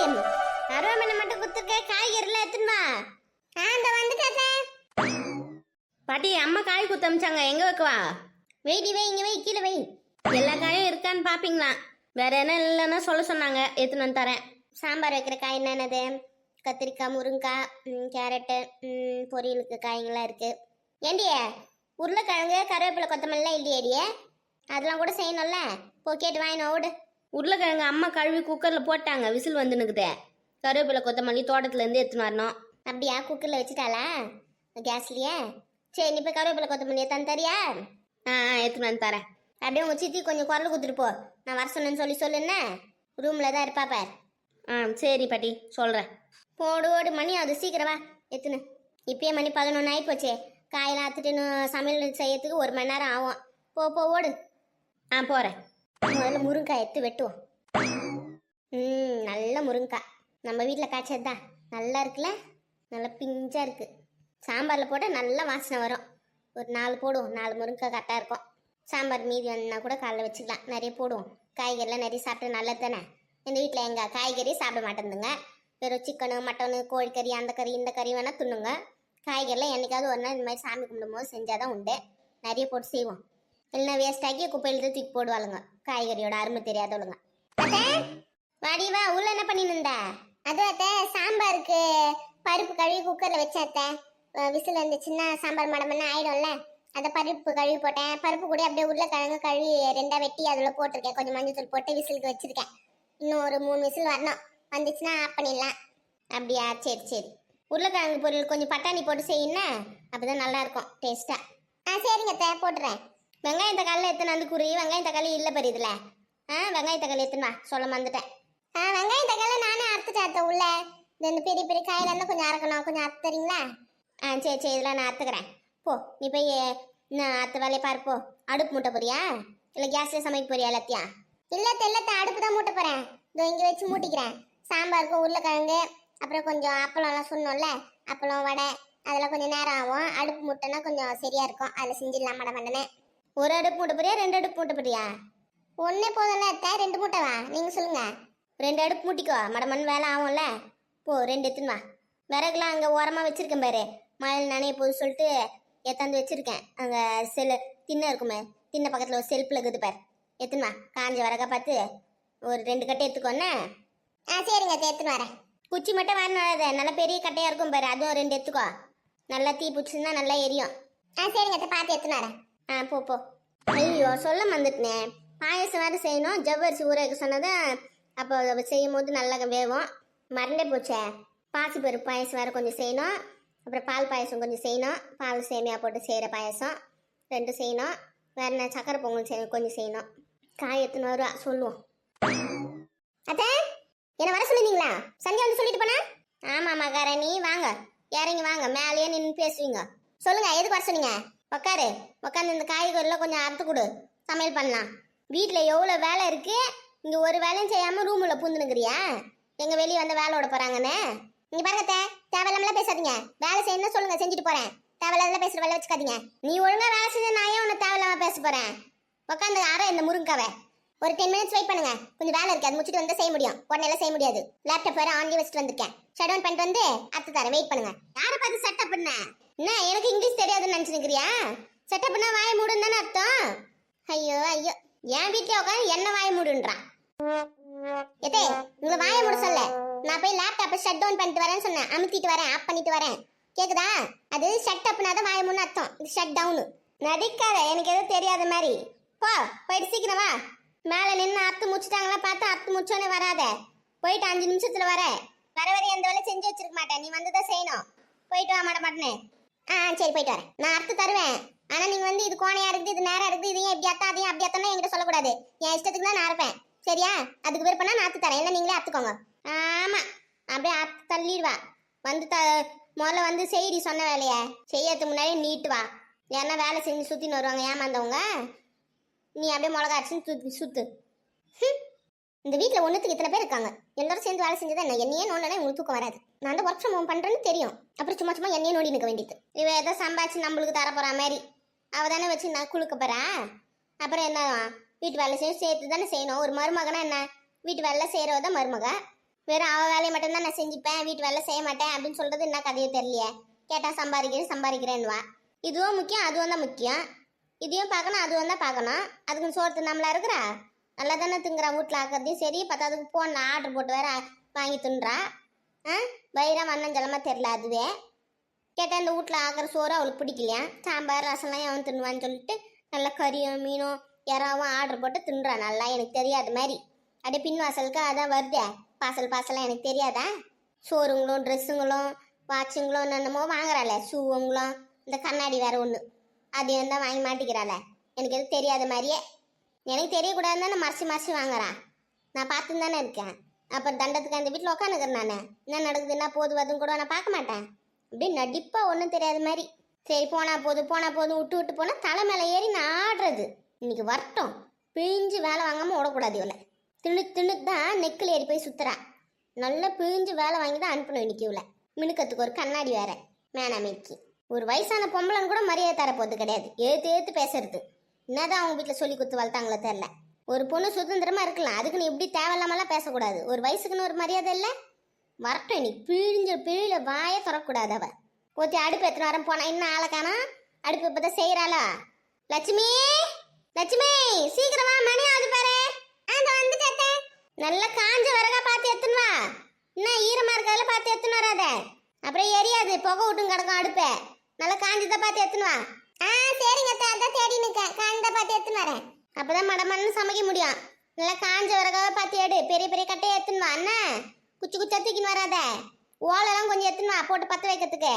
அருவாமனை மட்டும் குத்துக்க, காய்கறிலாம் எடுத்துன்னு வா. அந்த வந்துட்டாத்தே. பாட்டி, அம்மா காய் குத்த அமிச்சாங்க, எங்க வைக்கவா? வெயிடி வை, இங்க வை, கீழே வை. எல்லா காயும் இருக்கான்னு பாப்பீங்களா? வேற என்ன இல்லைன்னா சொல்ல சொன்னாங்க, எடுத்துன்னு வந்து தரேன். சாம்பார் வைக்கிற காய் என்னென்னது? கத்திரிக்காய், முருங்காய், கேரட்டு, பொரியலுக்கு காய்களாம் இருக்கு. ஏண்டியே, உருளைக்கிழங்கு, கருவேப்பிலை, கொத்தமல்லாம் இல்லையேடியே? அதெல்லாம் கூட செய்யணும்ல. போ கேட்டு வாங்கினோம் ஓடு. உருளைக்கிழங்கு அம்மா கழுவி குக்கரில் போட்டாங்க, விசில் வந்துனுக்குதே. கருவேப்பிலை, கொத்தமல்லி தோட்டத்துலேருந்து எடுத்துன்னு வரணும். அப்படியா? குக்கரில் வச்சுட்டாளா கேஸ்லையே? சரி, நீ போய் கருவேப்பிலை, கொத்தமல்லி எத்தான்னு தரியா? எடுத்துன்னு வந்து தரேன். அப்படியே உங்கள் சித்தி கொஞ்சம் குரல் கொடுத்துட்டு போ. நான் வர சொன்னேன்னு சொல்லுன்னா ரூமில் தான் இருப்பா பார். சரி பாட்டி, சொல்கிறேன். போடு ஓடு, மணி அது சீக்கிரம் வா எத்துன்னு. இப்பயே மணி 11 ஆகி போச்சே. காயெல்லாம் அத்துட்டு சமையல் செய்யறதுக்கு 1 மணி நேரம் ஆகும். போ ஓடு. போகிறேன். முதல்ல முருங்காய் எடுத்து வெட்டுவோம். நல்ல முருங்காய் நம்ம வீட்டில் காய்ச்சது தான். நல்லா இருக்குல்ல, நல்லா பிஞ்சாக இருக்குது. சாம்பாரில் போட்டால் நல்லா வாசனை வரும். ஒரு 4 போடுவோம். 4 முருங்காய் கரெக்டாக இருக்கும். சாம்பார் மீதி வேணுன்னா கூட காலைல வச்சுக்கலாம். நிறைய போடுவோம். காய்கறிலாம் நிறைய சாப்பிட்டு நல்லது தானே. எங்கள் வீட்டில் எங்கள் காய்கறி சாப்பிட மாட்டேங்குதுங்க. வெறும் சிக்கனு, மட்டனு, கோழிக்கறி, அந்த கறி இந்த கறி வேணால் தின்னுங்க. காய்கறிலாம் என்றைக்காவது ஒரு நாள் இந்த மாதிரி சாமி கும்பிடும்போது செஞ்சால் தான் உண்டு. நிறைய போட்டு செய்வோம். இல்லைன்னா வேஸ்ட் ஆக்கி குப்பையில் தூக்கி போடுவாளுங்க. காய்கறியோட அருமை தெரியாதவளுங்க. வாடி வா, உள்ள என்ன பண்ணிருந்தா? அது அத்தை, சாம்பாருக்கு பருப்பு கழுவி குக்கரில் வச்சாத்த. விசில் வந்துச்சுன்னா சாம்பார் மடமெல்லாம் ஆயிடும்ல. அதை பருப்பு கழுவி போட்டேன். பருப்பு கூட அப்படியே உருளைக்கிழங்கு கழுவி 2ஆ வெட்டி அதில் போட்டிருக்கேன். கொஞ்சம் மஞ்சள் போட்டு விசிலுக்கு வச்சிருக்கேன். இன்னும் ஒரு 3 விசில் வரணும். வந்துச்சுன்னா ஆஃப் பண்ணிடலாம். அப்படியா? சரி. உருளைக்கிழங்கு பொரியல் கொஞ்சம் பட்டாணி போட்டு செய்யுன்னா அப்போதான் நல்லாயிருக்கும் டேஸ்ட்டாக. சரிங்க அத்தை, போட்டுறேன். வெங்காயம் தக்காளி எத்தனை வந்து குறி? வெங்காயம் தக்காளி இல்லை பெரியுதுல. வெங்காயம் தக்காளி எத்தனை சொல்ல மறந்துட்டேன். வெங்காயம் தக்காளி நானே அறுத்துட்டேன் அத்தை. உள்ள இந்த பெரிய பெரிய காயில இருந்தால் கொஞ்சம் அறுக்கணும். கொஞ்சம் அறுத்து தரீங்களா? சரி, இதெல்லாம் நான் அறுத்துக்கிறேன். போ, நீ போய் நான் அத்தை வேலையை பார்ப்போ. அடுப்பு மூட்டை போறியா இல்லை கேஸ்லேயே சமைக்க போறியா எல்லாத்தையும்? இல்லத்தை அடுப்பு தான் மூட்டை போகிறேன். இதோ இங்கே வச்சு மூட்டிக்கிறேன். சாம்பாருக்கு உருளைக்கிழங்கு, அப்புறம் கொஞ்சம் அப்பளம்லாம் சொன்னோம்ல, அப்பளம், வடை, அதெல்லாம் கொஞ்சம் நேரம் ஆகும். அடுப்பு மூட்டைனா கொஞ்சம் சரியாக இருக்கும். அதில் செஞ்சிடலாம் மடமண்டனே. ஒரு அடுப்பு மூட்டை போறியா 2 அடுப்பு மூட்டை போறியா? ஒன்றே போதும்ல அத்தை, 2 மூட்டைவா? நீங்கள் சொல்லுங்கள். 2 அடுப்பு மூட்டிக்கோ, மடமண் வேலை ஆகும்ல. போ, 2 எடுத்துன்னு வா. விறகுலாம் அங்கே ஓரமாக வச்சுருக்கேன் பாரு. மழையில் நனைய போது சொல்லிட்டு எத்தாந்து வச்சுருக்கேன். அங்கே திண்ணை இருக்குமே, திண்ணை பக்கத்தில் ஒரு செல்ஃபில் இருக்குது பார். எடுத்துன்னு வா. காஞ்ச விறகா பார்த்து ஒரு 2 கட்டை எடுத்துக்கோண்ணே. சரிங்க அத்தை, எடுத்துன்னு வரேன். குச்சி மட்டும் வரணும், நல்லா பெரிய கட்டையாக இருக்கும் பாரு. அதுவும் 2 எடுத்துக்கோ. நல்லா தீ பிடிச்சிருந்தா நல்லா எரியும். சரிங்க அத்தை, பார்த்து எடுத்துன்னு வரேன். போ. ஐயோ, சொல்ல மறந்துட்டேனே. பாயசம் வேறு செய்யணும். ஜவ்வரிசி ஊற வைக்க சொன்னதை அப்போ செய்யும் போது நல்லா வேகும். மறந்தே போச்சே. பாசிப்பருப்பு பாயசம் வேறு கொஞ்சம் செய்யணும். அப்புறம் பால் பாயசம் கொஞ்சம் செய்யணும். பால் சேமியா போட்டு செய்கிற பாயசம் 2 செய்யணும். வேறு என்ன, சக்கரை பொங்கல் கொஞ்சம் செய்யணும். காய் எத்தனை வருவா சொல்லுவோம். அத்தை, என்ன வர சொல்லிருந்தீங்களா? சந்தியா வந்து சொல்லிட்டு போனா? ஆமாம்மா காரணி, வாங்க இறங்கி வாங்க. மேலேயே நின்று பேசுவீங்க. சொல்லுங்க, எதுக்கு வர சொன்னீங்க? உட்காந்து இந்த காய்கறிலாம் கொஞ்சம் அறுத்து கொடு, சமையல் பண்ணலாம். வீட்டில் எவ்வளோ வேலை இருக்கு. இங்கே ஒரு வேலையும் செய்யாமல் ரூமில் பூந்துனுக்குறியா? எங்கள் வெளியே வந்து வேலையோட போகிறாங்கன்னு. இங்கே பாருங்க, தேவையில்லாமலாம் பேசாதீங்க. வேலை செய்யணும் சொல்லுங்க, செஞ்சுட்டு போகிறேன். தேவையில்லாமலாம் பேசுகிற வேலை வச்சுக்காதீங்க. நீ ஒழுங்காக வேலை செஞ்ச நான் ஏன் உன்னை தேவையில்லாமல் பேச போகிறேன்? உட்காந்து அரை இந்த முருங்காவை ஒரு 10 மினிட்ஸ் வெயிட் பண்ணுங்க. கொஞ்சம் வேலை இருக்கு, அது முடிச்சுட்டு வந்து செய்ய முடியும். உடனே செய்ய முடியாது. லேப்டாப் வேறு ஆன்லி வச்சுட்டு வந்திருக்கேன். ஷட் டவுன் பண்ணிட்டு வந்து அத்து தரேன். வெயிட் பண்ணுங்க. யாரை பார்த்து செட்டப் பண்ண? என்ன, எனக்கு இங்கிலீஷ் தெரியாதுன்னு நினச்சிருக்கிறியா? செட்டப் பண்ணா வாய மூடுன்னு தானே அர்த்தம். ஐயோ, என் வீட்டில் உட்காந்து என்ன வாய மூடுன்றான். எதே, உங்களை வாய மூட சொல்ல. நான் போய் லேப்டாப்பை ஷட் டவுன் பண்ணிட்டு வரேன்னு சொன்னேன். அமுத்திட்டு வரேன், ஆஃப் பண்ணிட்டு வரேன். கேக்குதா? அது ஷட் அப்னா தான் வாய மூடுன்னு அர்த்தம். இது ஷட் டவுனு. நடிக்காத, எனக்கு எதுவும் தெரியாத மாதிரி. போயிட்டு சீக்கிரம் வா. மேலே நின்று அத்து முடிச்சிட்டாங்களா பார்த்தா அத்து முடிச்சோன்னே வராத. போயிட்டு 5 நிமிஷத்துல வர எந்த வேலை செஞ்சு வச்சிருக்க மாட்டேன். நீ வந்து தான் செய்யணும். போயிட்டு வா மாட்டேன்னு. சரி, போயிட்டு வரேன். நான் அறுத்து தருவேன். ஆனால் நீங்கள் வந்து இது கோணையா இருக்குது, இது நேரம் இருக்குது, இதையும் இப்படி அத்தா அதையும் அப்படி அத்தனா என்கிட்ட சொல்லக்கூடாது. என் இஷ்டத்துக்கு தான் நான் இருப்பேன். சரியா? அதுக்கு விருப்பம்னா நான் அத்து தரேன். இல்லை நீங்களே அத்துக்கோங்க. ஆமாம், அப்படியே அத்து தள்ளிடுவா. வந்து முதல்ல வந்து செய்தி சொன்ன வேலையை செய்யறதுக்கு முன்னாடி நீட்டு வா. ஏன்னா வேலை செஞ்சு சுற்றின்னு வருவாங்க ஏமாந்தவங்க. நீ அப்படியே மிளகா அடிச்சுன்னு சுத்து. இந்த வீட்டில் ஒன்றுத்துக்கு இத்தனை பேர் இருக்காங்க. எல்லாரும் சேர்ந்து வேலை செஞ்சதா என்ன? என்னையே நோண்டனா உங்களுக்கு தூக்கம் வராது. நான் தான் ஒர்க் ஃப்ரம் ஹோம் பண்ணுறேன்னு தெரியும். அப்புறம் சும்மா என்னையே நோண்டி நிற்க வேண்டியது. இவ ஏதோ சம்பாதிச்சு நம்மளுக்கு தர போகிற மாதிரி அவள் தானே வச்சு நான் குளுக்க போகிறா. அப்புறம் என்ன, வீட்டு வேலை செய்ய சேர்த்து தானே செய்யணும். ஒரு மருமகனா என்ன, வீட்டு வேலை செய்கிறவ தான் மருமக. வெறும் அவள் வேலையை மட்டும்தான் நான் செஞ்சுப்பேன், வீட்டு வேலை செய்ய மாட்டேன் அப்படின்னு சொல்கிறது என்ன கதையோ தெரியலையே. கேட்டால் சம்பாதிக்கிறேன்னுவா. இதுவும் முக்கியம், அதுவும் தான் முக்கியம். இதையும் பார்க்கணும், அதுவும் தான் பார்க்கணும். அதுக்கு சோறு நம்மளா இருக்கிறா? நல்லா தானே திங்குறா, வீட்டில் ஆக்கிறதையும் சரி. பத்தாவதுக்கு ஃபோனில் ஆர்டர் போட்டு வேற வாங்கி தின்றா. வயிறா வண்ணஞ்சலமாக தெரில. அதுவே கேட்டால் இந்த வீட்டில் ஆக்கிற சோறு அவளுக்கு பிடிக்கலையா. சாம்பார் ரசம்லாம் அவன் தின்னுவான்னு சொல்லிட்டு நல்லா கறியும் மீனும் யாராவும் ஆர்டர் போட்டு தின்றா. நல்லா எனக்கு தெரியாத மாதிரி அப்படியே பின் வாசலுக்கு அதான் வருதே பார்சலாம் எனக்கு தெரியாதா? சோறுங்களும் ட்ரெஸ்ஸுங்களும் வாட்சுங்களும் என்னென்னமோ வாங்குறாளே, ஷூவுங்களும் இந்த கண்ணாடி வேற ஒன்று அதையும் தான் வாங்கி மாட்டிக்கிறாளே. எனக்கு எதுவும் தெரியாத மாதிரியே. எனக்கு தெரியக்கூடாதுன்னு தானே மறைச்சி வாங்குறான். நான் பார்த்துன்னு தானே இருக்கேன். அப்புறம் தண்டத்துக்கு அந்த வீட்டில் உட்காந்துக்கிறேன். நான் என்ன நடக்குதுன்னா போது வதும் கூட நான் பார்க்க மாட்டேன். அப்படியே நடிப்பாக ஒன்றும் தெரியாத மாதிரி. சரி போனா போதும் விட்டு போனால் தலை மேலே ஏறி நான் ஆடுறது. இன்னைக்கு வரட்டும், பிழிஞ்சு வேலை வாங்காமல் விடக்கூடாது. இவளை தின்னு தான் நெக்கில் ஏறி போய் சுற்றுறா. நல்லா பிழிஞ்சு வேலை வாங்கி தான் அனுப்பணும் இன்னைக்கு. இவளை மினுக்கத்துக்கு ஒரு கண்ணாடி வேற மேனாமைக்கு. ஒரு வயசான பொம்பளைன்னு கூட மரியாதை தரப்போது கிடையாது. ஏற்று பேசுறது. என்னதான் அவங்க வீட்டில் சொல்லி கொடுத்து வளர்த்தாங்களோ தெரில. ஒரு பொண்ணு சுதந்திரமா இருக்கலாம், அதுக்குன்னு இப்படி தேவையில்லாமலாம் பேசக்கூடாது. ஒரு வயசுக்குன்னு ஒரு மரியாதை இல்லை. வரட்டும் இன்னைக்கு பிழில வாயே தரக்கூடாது. அவ ஒருத்தி அடுப்பு எத்தனை வாரம் போனா இன்னும் ஆளக்கானா. அடுப்பு இப்பதான் செய்யறாளா? லட்சுமி சீக்கிரமா மணி ஆகுது பாரு. வந்துட்டேன். நல்லா காஞ்ச வரகா பார்த்து எத்துன்னு வா. இன்னும் ஈரமா இருக்கிறதுல பார்த்து எத்துன்னு வராத, அப்புறம் எரியாது, புகை விட்டும் கிடக்கும் அடுப்பை. நல்லா காஞ்சதை பார்த்து எத்துன்னு வா. சரிங்க அதான் தேடி நிற்கேன். காஞ்சதை பார்த்து எத்துன்னு வரேன். அப்பதான் மடமன்னு சமைக்க முடியும். நல்லா காஞ்ச வரகாவை பார்த்து எடு. பெரிய பெரிய கட்டையை எத்துன்னு வா. அண்ணா குச்சி தூக்கின்னு வராத. ஓலெல்லாம் கொஞ்சம் எத்துன்னு வா, போட்டு பற்ற வைக்கிறதுக்கு.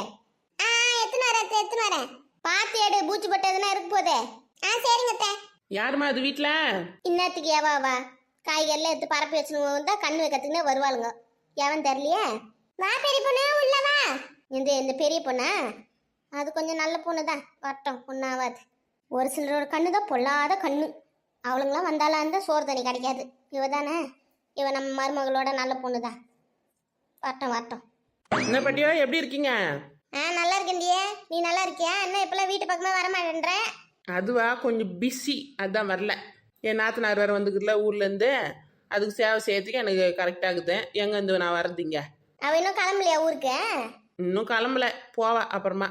எத்துன்னு வரேன். பார்த்து எடு, பூச்சி பட்டு எதுனா இருக்கு போதே. சரிங்க. யாருமா அது வீட்டில்? இன்னத்துக்கு ஏவாவா காய்கறிலாம் எடுத்து பரப்பி வச்சுன்னு தான் கண்ணு வைக்கிறதுக்குன்னே வருவாளுங்க. எவன் தெரியலையே. வா பெரிய பொண்ணு, உள்ளவா. இந்த பெரிய பொண்ணா? அது கொஞ்சம் நல்ல பொண்ணு தான். வரட்டும், பொண்ணாவாது. ஒரு சிலரோட கண்ணு தான் பொல்லாத கண்ணு. அவளுங்களாம் வந்தாலும் அந்த சோறு தண்ணி கிடைக்காது. இவ தானே, இவ நம்ம மருமகளோட நல்ல பொண்ணு தான். வரட்டும். என்ன பட்டியோ, எப்படி இருக்கீங்க? நல்லா இருக்கேன்டியே. நீ நல்லா இருக்கியா? என்ன இப்பெல்லாம் வீட்டு பக்கமே வரமாட்டேன்ற? அதுவா, கொஞ்சம் பிஸி, அதான் வரல. என் நாத்தனார் வேறு வந்துக்குதுல ஊர்லேருந்து. அதுக்கு சேவை செய்யறதுக்கு எனக்கு கரெக்டாகுது. எங்கேருந்து நான் வரதுங்க? அவ இன்னும் கிளம்பலையா ஊருக்கு? இன்னும் கிளம்பல, போவா அப்புறமா.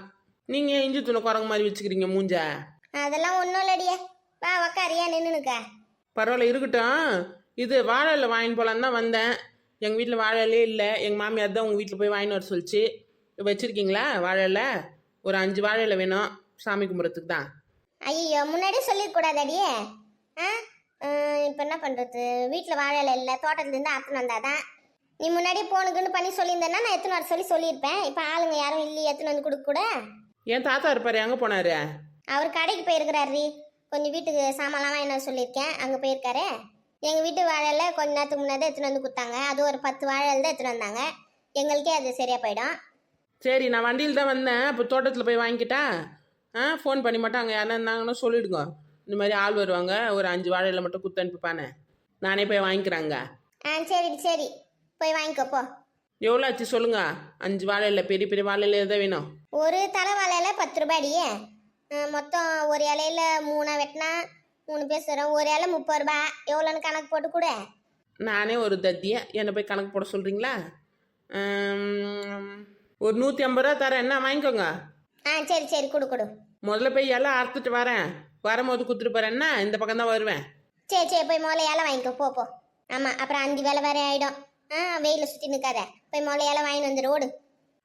நீங்கள் இஞ்சி துணை குரங்கு மாதிரி வச்சுக்கிறீங்க மூஞ்ச. அதெல்லாம் ஒன்றும் இல்லடியே. வா உக்காரியா நின்றுனுக்க. பரவாயில்ல, இருக்கட்டும். இது வாழை இலை வாங்கின்னு போகலான்னு தான் வந்தேன். எங்கள் வீட்டில் வாழை இலையே இல்லை. எங்கள் மாமியார் தான் உங்கள் வீட்டில் போய் வாங்கின்னு வர சொல்லிச்சு. வச்சுருக்கீங்களா வாழை இலை? ஒரு 5 வாழை இலை வேணும் சாமி கும்பிட்றதுக்கு தான். ஐயோ, முன்னாடியே சொல்லிக்கூடாதடியே. இப்போ என்ன பண்ணுறது? வீட்டில் வாழை இலை இல்லை, தோட்டத்துலேருந்து அத்துன்னு வந்தாதான். நீ முன்னாடியே போனுக்குன்னு பண்ணி சொல்லியிருந்தேன்னா நான் எத்தனை வர சொல்லியிருப்பேன். இப்போ ஆளுங்க யாரும் இல்லையே எத்தனை வந்து கொடுக்க கூட. என் தாத்தா இருப்பாரு, எங்கே போனாரு? அவர் கடைக்கு போயிருக்கிறாரு. கொஞ்சம் வீட்டுக்கு சாமான்லாம் என்ன சொல்லியிருக்கேன், அங்கே போயிருக்காரு. எங்கள் வீட்டு வாழையில கொஞ்ச நேரத்துக்கு முன்னாடி எடுத்துன்னு வந்து கொடுத்தாங்க. அது ஒரு 10 வாழையில தான் எடுத்துன்னு வந்தாங்க. எங்களுக்கே அது சரியாக போயிடும். சரி, நான் வண்டியில் தான் வந்தேன். இப்போ தோட்டத்தில் போய் வாங்கிக்கிட்டா ஃபோன் பண்ணி மட்டும் அங்கே யாரா இருந்தாங்கன்னு சொல்லிவிடுங்க. இந்த மாதிரி ஆள் வருவாங்க, ஒரு 5 வாழையில மட்டும் குத்து அனுப்பிப்பானே, நானே போய் வாங்கிக்கிறாங்க. சரி போய் வாங்கிக்கப்போ. எவ்வளோ ஆச்சு சொல்லுங்க? 5 வாழையில, பெரிய பெரிய வாழையில எதாவது வேணும். ஒரு தலை வாழையில 10 ரூபாடியே. மொத்தம் ஒரு இலையில 3 வெட்டினா 3 பேர் தரோம். ஒரு இலை 30 ரூபா. எவ்வளோன்னு கணக்கு போட்டு கூட. நானே ஒரு தத்தியை என்னை போய் கணக்கு போட சொல்கிறீங்களா? ஒரு 150 ரூபா தரேன், என்ன வாங்கிக்கோங்க. சரி கொடு. முதல்ல போய் எல்லாம் அறுத்துட்டு வரேன். வரும்போது குத்துட்டு போகிறேன். என்ன இந்த பக்கம் தான் வருவேன். சரி போய் முதல்ல இலை வாங்கிக்கோ போ. ஆமாம், அப்புறம் 5 வேலை வேற ஆகிடும். வெயில சுற்றி நிற்காத. போய் முதல்ல இலை வாங்கிட்டு வந்துடு, ஓடு.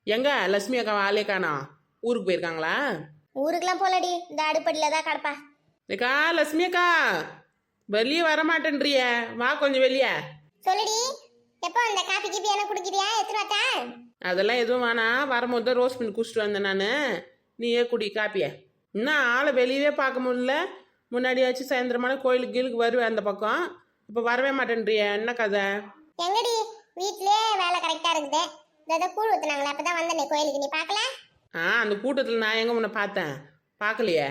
எங்க லட்சுமி அக்கா ஆளே காணோம்? ஊருக்கு போயிருக்காங்களா? ஊருக்குலாம் போலடி, இந்த அடுப்படியில் தான் கிடப்பா. ஏக்கா லட்சுமி அக்கா, வெளியே வரமாட்டேன்றிய, வா கொஞ்சம் வெளியே. சொல்லுடி, எப்போ அந்த காப்பி கீப்பி என்ன குடிக்கிறியா? எத்தனை வாட்டா? அதெல்லாம் எதுவும் வேணாம். வரும்போது தான் ரோஸ் பண்ணி குடிச்சிட்டு வந்தேன் நான். நீயே குடி காப்பிய. இன்னும் ஆளை வெளியவே பார்க்க முடியல. முன்னாடியாச்சும் சாயந்தரமான கோயிலுக்கு கீழுக்கு வருவேன் அந்த பக்கம். இப்போ வரவே மாட்டேன்றிய, என்ன கதை? எங்கடி வீட்லயே வேலை கரெக்டா இருக்குது. இந்த கூழ் ஊத்துனாங்களே, அப்பதான் வந்தனே கோயிலுக்கு. நீ பார்க்கல? அந்த கூட்டத்தில் நான் எங்க உன்னை பார்த்தேன்? பார்க்கலையே.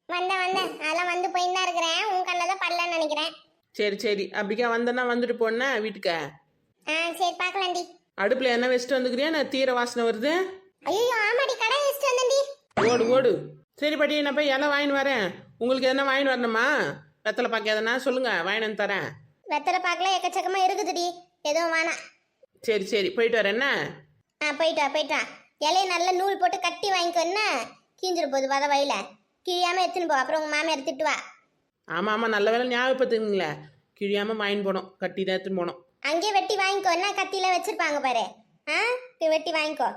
வந்தேன் அதெல்லாம் வந்து போயின்னு தான் இருக்கிறேன். உன் கண்ணில் தான் படலன்னு நினைக்கிறேன். சரி அப்படிக்கா வந்தேன்னா வந்துட்டு போன வீட்டுக்கு. சரி பார்க்கலாண்டி. அடுப்பில் என்ன வச்சுட்டு வந்துக்கிறியா? நான் தீர வாசனை வருது. ஐயோ ஆமாடி, கடை வச்சுட்டு வந்தேன்டி. ஓடு. சரி பாட்டி, நான் போய் எல்லாம் வாங்கின்னு வரேன். உங்களுக்கு எதனா வாங்கின்னு வரணுமா? வெத்தலை பாக்க எதனா சொல்லுங்க, வாங்கின்னு வந்து தரேன். வெத்தலை பாக்கெல்லாம் எக்கச்சக்கமா இருக்குதுடி, எதுவும் வேணாம். சரி சரி போயிட்டு வரேன் என்ன. போயிட்டு வா இலைய நல்லா நூல் போட்டு கட்டி வாங்கிக்கோன்னா கீஞ்சிரு போகுது வத வயல கிழியாம எடுத்துன்னு போ, அப்புறம் உங்கள் மாமியார் திட்டுவா. ஆமாம் ஆமாம் நல்ல வேலை ஞாபகப்படுத்துங்களே, கிழியாமல் வாங்கின்னு போனோம், கட்டி தான் எடுத்துன்னு போனோம். அங்கேயே வெட்டி வாங்கிக்கோன்னா கத்தியில் வச்சிருப்பாங்க பாரு. வெட்டி வாங்கிக்கோ.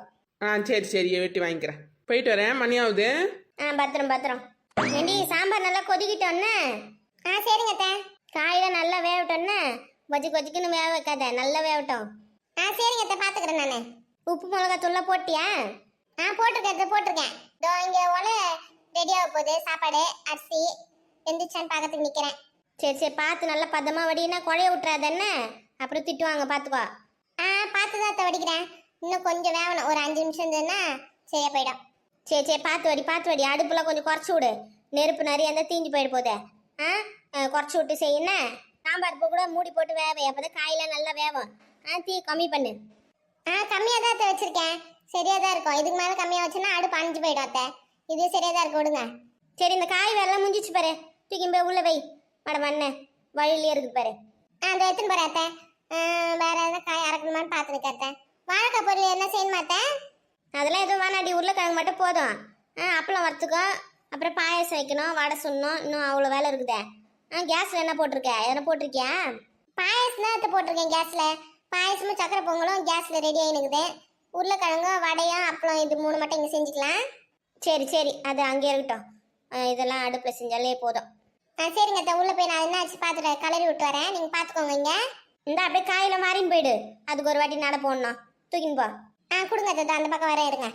சரி சரி வெட்டி வாங்கிக்கிறேன். போயிட்டு வரேன், மணி ஆகுது. பத்திரம். ஏண்டி சாம்பார் நல்லா கொதிக்கிட்டோன்னு. சரிங்க அத்தை. காயில நல்லா வேகட்டோன்னு கொதிக்குன்னு வேக வைக்காத, நல்லா வேகட்டும். சரிங்க அத்தை, பார்த்துக்கிறேன் நான். உப்பு மிளகாத்தூள்லாம் போட்டியா? போட்டிருக்கேன். இதோ இங்கே ஒலை ரெடியாக போகுது, சாப்பாடு அரிசி எந்திரிச்சான்னு பார்க்கறதுக்கு நிற்கிறேன். சரி பார்த்து நல்லா பதமாக வடினா குழைய விட்டுறாதன்னு அப்புறம் திட்டுவாங்க, பார்த்துக்கோ. பார்த்து தான் அத்தை வடிக்கிறேன். இன்னும் கொஞ்சம் வேகணும், ஒரு 5 நிமிஷம் இருந்ததுன்னா சரியா போயிடும். சரி பார்த்து வடி. அடுப்புலாம் கொஞ்சம் குறைச்சி விடு, நெருப்பு நிறைய இருந்தால் தீஞ்சு போயிட போதே. குறைச்சி விட்டு செய்யணும். சாம்பார் பூ கூட மூடி போட்டு வேவை, அப்போதான் காயெல்லாம் நல்லா வேவும். தீ கம்மி பண்ணு. கம்மியாக தான் அத்தை வச்சிருக்கேன், சரியாக தான் இருக்கும். இதுக்கு மேலே கம்மியாக வச்சுன்னா அடுப்பு அணிஞ்சு போயிடும் அத்தை. இது சரியாக தான் இருக்கு, விடுங்க. சரி இந்த காய் வேலை முடிஞ்சிச்சு பாரு, தூக்கி போய் உள்ள வை. மண்ணு வழியிலே இருக்குது பாரு. அந்த எடுத்துன்னு போகிறேன் அத்தை. வேற எதாவது காய் அறக்கணுமான்னு பார்த்துருக்கேன் அத்தை. வாழைக்காய் பொருள் என்ன செய்யணுமா அத்தை? அதெல்லாம் எதுவும் வேணாடி, உருளைக்கிழங்கு மட்டும் போதும். அப்பளம் வறுத்துக்கோ, அப்புறம் பாயசம் வைக்கணும், வடை சுடணும், இன்னும் அவ்வளோ வேலை இருக்குதே. கேஸில் என்ன போட்டிருக்க? எதனா போட்டிருக்கியா? பாயசம் தான் எடுத்து போட்டிருக்கேன் கேஸில். பாயசமும் சக்கரை பொங்கலும் கேஸில் ரெடி ஆகினுக்குது. உருளைக்கிழங்கும் வடையும் அப்பளம் இது 3 மட்டும் இங்கே செஞ்சுக்கலாம். சரி அது அங்கே இருக்கட்டும். இதெல்லாம் அடுப்பில் செஞ்சாலே போதும். சரிங்க அத்தை, உள்ளே போய் நான் என்னாச்சு பார்த்துட்டு கலரி விட்டு வரேன், நீங்கள் பார்த்துக்கோங்க. இங்கே இந்த அப்படியே காயில் மாறின்னு போயிடு, அதுக்கு ஒரு வாட்டி நட போடணும், தூக்கின்னு போ. கொடுங்க அத்தை, அந்த பக்கம் வரேன், இருங்க.